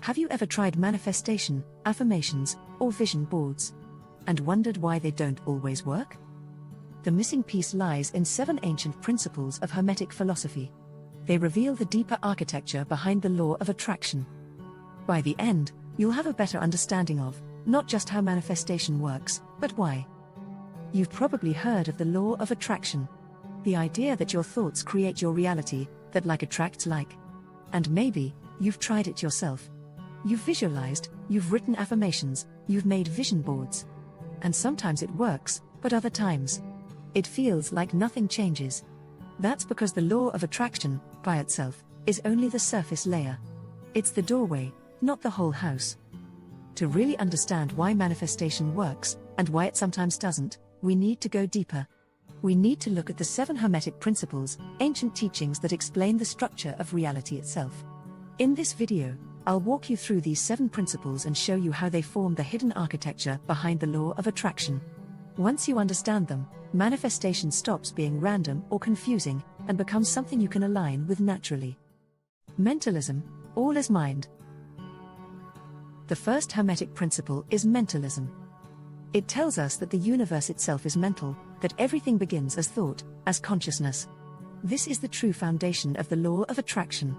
Have you ever tried manifestation, affirmations, or vision boards? And wondered why they don't always work? The missing piece lies in 7 ancient principles of Hermetic philosophy. They reveal the deeper architecture behind the law of attraction. By the end, you'll have a better understanding of, not just how manifestation works, but why. You've probably heard of the law of attraction. The idea that your thoughts create your reality, that like attracts like. And maybe, you've tried it yourself. You've visualized, you've written affirmations, you've made vision boards. And sometimes it works, but other times, it feels like nothing changes. That's because the law of attraction, by itself, is only the surface layer. It's the doorway, not the whole house. To really understand why manifestation works, and why it sometimes doesn't, we need to go deeper. We need to look at the 7 Hermetic Principles, ancient teachings that explain the structure of reality itself. In this video, I'll walk you through these 7 principles and show you how they form the hidden architecture behind the law of attraction. Once you understand them, manifestation stops being random or confusing, and becomes something you can align with naturally. Mentalism, all is mind. The first Hermetic principle is mentalism. It tells us that the universe itself is mental, that everything begins as thought, as consciousness. This is the true foundation of the law of attraction.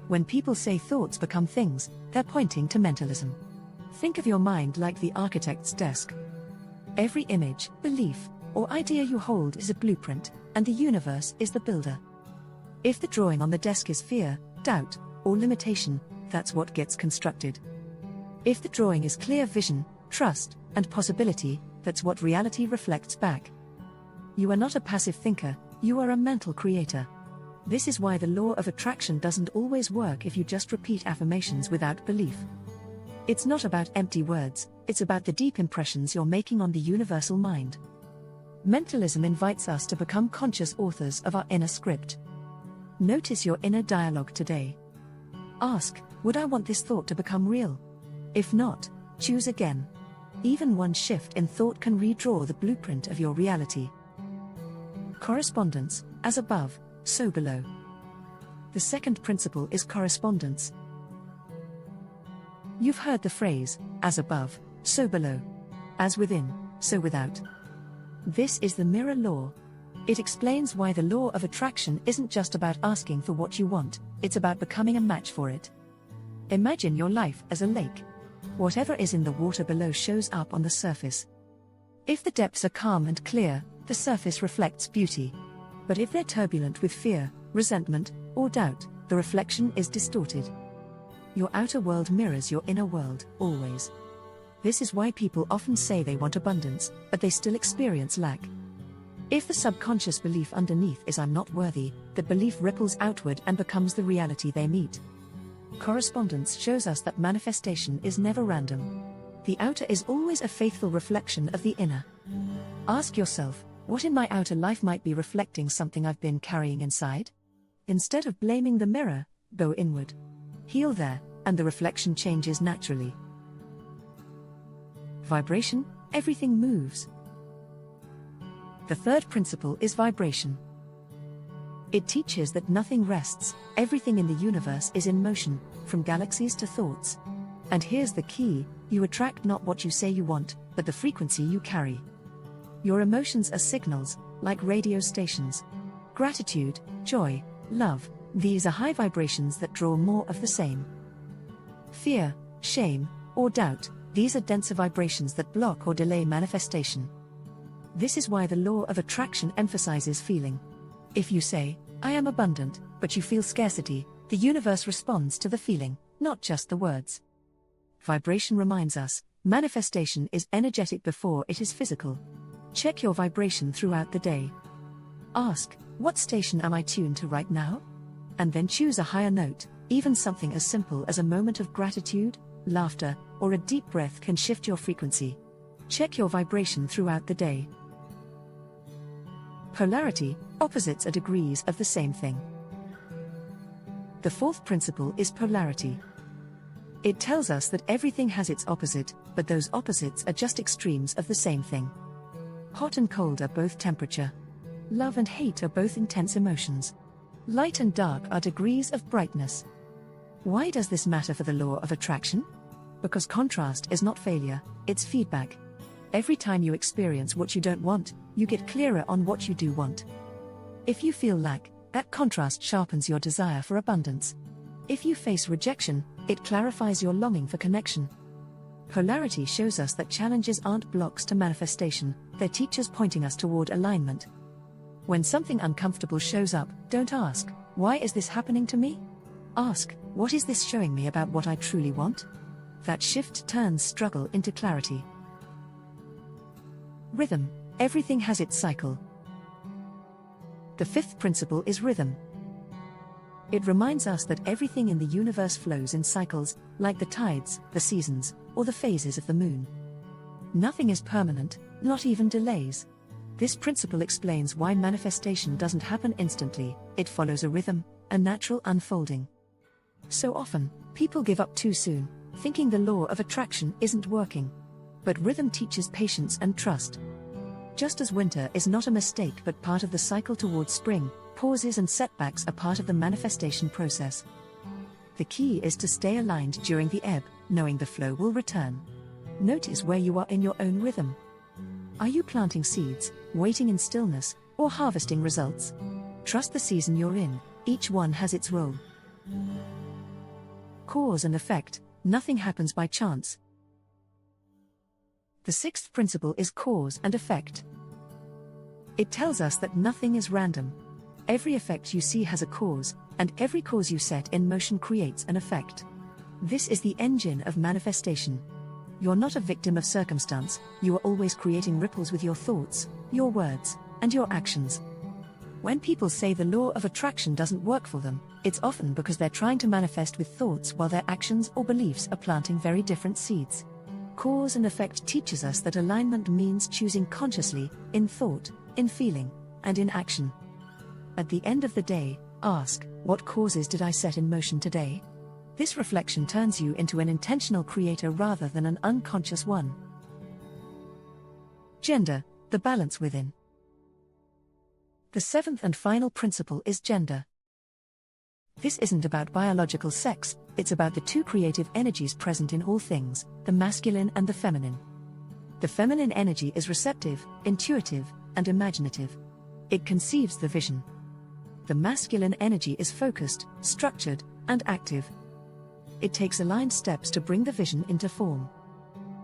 When people say thoughts become things, they're pointing to mentalism. Think of your mind like the architect's desk. Every image, belief, or idea you hold is a blueprint, and the universe is the builder. If the drawing on the desk is fear, doubt, or limitation, that's what gets constructed. If the drawing is clear vision, trust, and possibility, that's what reality reflects back. You are not a passive thinker, you are a mental creator. This is why the law of attraction doesn't always work if you just repeat affirmations without belief. It's not about empty words, it's about the deep impressions you're making on the universal mind. Mentalism invites us to become conscious authors of our inner script. Notice your inner dialogue today. Ask, would I want this thought to become real? If not, choose again. Even one shift in thought can redraw the blueprint of your reality. Correspondence, as above, so below. The second principle is correspondence. You've heard the phrase, as above, so below. As within, so without. This is the mirror law. It explains why the law of attraction isn't just about asking for what you want, it's about becoming a match for it. Imagine your life as a lake. Whatever is in the water below shows up on the surface. If the depths are calm and clear, the surface reflects beauty. But if they're turbulent with fear, resentment, or doubt, the reflection is distorted. Your outer world mirrors your inner world, always. This is why people often say they want abundance, but they still experience lack. If the subconscious belief underneath is I'm not worthy, that belief ripples outward and becomes the reality they meet. Correspondence shows us that manifestation is never random. The outer is always a faithful reflection of the inner. Ask yourself, what in my outer life might be reflecting something I've been carrying inside? Instead of blaming the mirror, go inward. Heal there, and the reflection changes naturally. Vibration, everything moves. The third principle is vibration. It teaches that nothing rests, everything in the universe is in motion, from galaxies to thoughts. And here's the key, you attract not what you say you want, but the frequency you carry. Your emotions are signals, like radio stations. Gratitude, joy, love, these are high vibrations that draw more of the same. Fear, shame, or doubt, these are denser vibrations that block or delay manifestation. This is why the law of attraction emphasizes feeling. If you say, I am abundant, but you feel scarcity, the universe responds to the feeling, not just the words. Vibration reminds us, manifestation is energetic before it is physical. Check your vibration throughout the day. Ask, what station am I tuned to right now? And then choose a higher note. Even something as simple as a moment of gratitude, laughter, or a deep breath can shift your frequency. Check your vibration throughout the day. Polarity, opposites are degrees of the same thing. The fourth principle is polarity. It tells us that everything has its opposite, but those opposites are just extremes of the same thing. Hot and cold are both temperature. Love and hate are both intense emotions. Light and dark are degrees of brightness. Why does this matter for the law of attraction? Because contrast is not failure, it's feedback. Every time you experience what you don't want, you get clearer on what you do want. If you feel lack, that contrast sharpens your desire for abundance. If you face rejection, it clarifies your longing for connection. Polarity shows us that challenges aren't blocks to manifestation, they're teachers pointing us toward alignment. When something uncomfortable shows up, don't ask, "Why is this happening to me?" Ask, "What is this showing me about what I truly want?" That shift turns struggle into clarity. Rhythm. Everything has its cycle. The fifth principle is rhythm. It reminds us that everything in the universe flows in cycles, like the tides, the seasons, or the phases of the moon. Nothing is permanent, not even delays. This principle explains why manifestation doesn't happen instantly, it follows a rhythm, a natural unfolding. So often, people give up too soon, thinking the law of attraction isn't working. But rhythm teaches patience and trust. Just as winter is not a mistake but part of the cycle towards spring, pauses and setbacks are part of the manifestation process. The key is to stay aligned during the ebb, knowing the flow will return. Notice where you are in your own rhythm. Are you planting seeds, waiting in stillness, or harvesting results? Trust the season you're in, each one has its role. Cause and effect. Nothing happens by chance. The sixth principle is cause and effect. It tells us that nothing is random. Every effect you see has a cause, and every cause you set in motion creates an effect. This is the engine of manifestation. You're not a victim of circumstance, you are always creating ripples with your thoughts, your words, and your actions. When people say the law of attraction doesn't work for them, it's often because they're trying to manifest with thoughts while their actions or beliefs are planting very different seeds. Cause and effect teaches us that alignment means choosing consciously, in thought, in feeling, and in action. At the end of the day, ask, what causes did I set in motion today? This reflection turns you into an intentional creator rather than an unconscious one. Gender, the balance within. The seventh and final principle is gender. This isn't about biological sex, it's about the two creative energies present in all things, the masculine and the feminine. The feminine energy is receptive, intuitive, and imaginative. It conceives the vision. The masculine energy is focused, structured, and active. It takes aligned steps to bring the vision into form.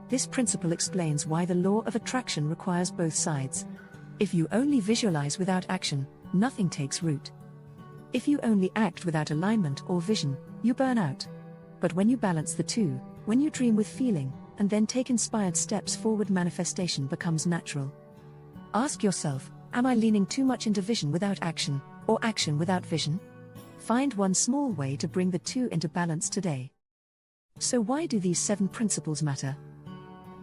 This principle explains why the law of attraction requires both sides. If you only visualize without action, nothing takes root. If you only act without alignment or vision, you burn out. But when you balance the two, when you dream with feeling, and then take inspired steps forward, manifestation becomes natural. Ask yourself, am I leaning too much into vision without action, or action without vision? Find one small way to bring the two into balance today. So why do these 7 principles matter?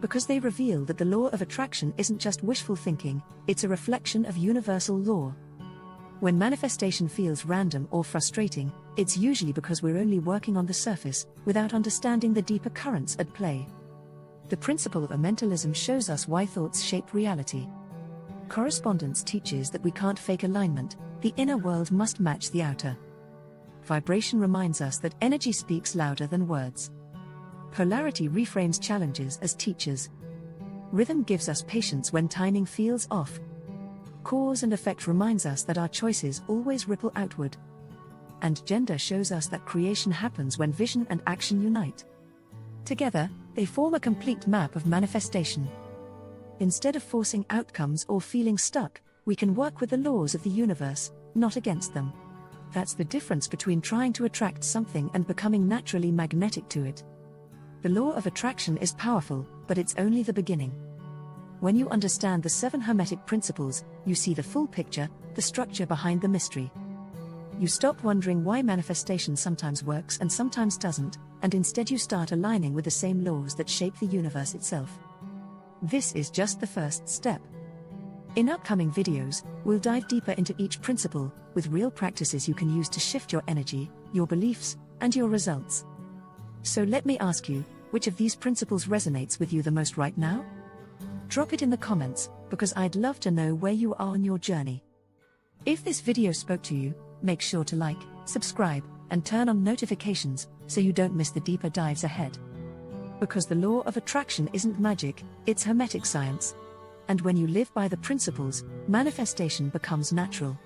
Because they reveal that the law of attraction isn't just wishful thinking, it's a reflection of universal law. When manifestation feels random or frustrating, it's usually because we're only working on the surface, without understanding the deeper currents at play. The principle of mentalism shows us why thoughts shape reality. Correspondence teaches that we can't fake alignment, the inner world must match the outer. Vibration reminds us that energy speaks louder than words. Polarity reframes challenges as teachers. Rhythm gives us patience when timing feels off. Cause and effect reminds us that our choices always ripple outward. And gender shows us that creation happens when vision and action unite. Together, they form a complete map of manifestation. Instead of forcing outcomes or feeling stuck, we can work with the laws of the universe, not against them. That's the difference between trying to attract something and becoming naturally magnetic to it. The law of attraction is powerful, but it's only the beginning. When you understand the 7 Hermetic Principles, you see the full picture, the structure behind the mystery. You stop wondering why manifestation sometimes works and sometimes doesn't, and instead you start aligning with the same laws that shape the universe itself. This is just the first step. In upcoming videos, we'll dive deeper into each principle, with real practices you can use to shift your energy, your beliefs, and your results. So let me ask you, which of these principles resonates with you the most right now? Drop it in the comments, because I'd love to know where you are on your journey. If this video spoke to you, make sure to like, subscribe, and turn on notifications so you don't miss the deeper dives ahead. Because the law of attraction isn't magic, it's Hermetic science. And when you live by the principles, manifestation becomes natural.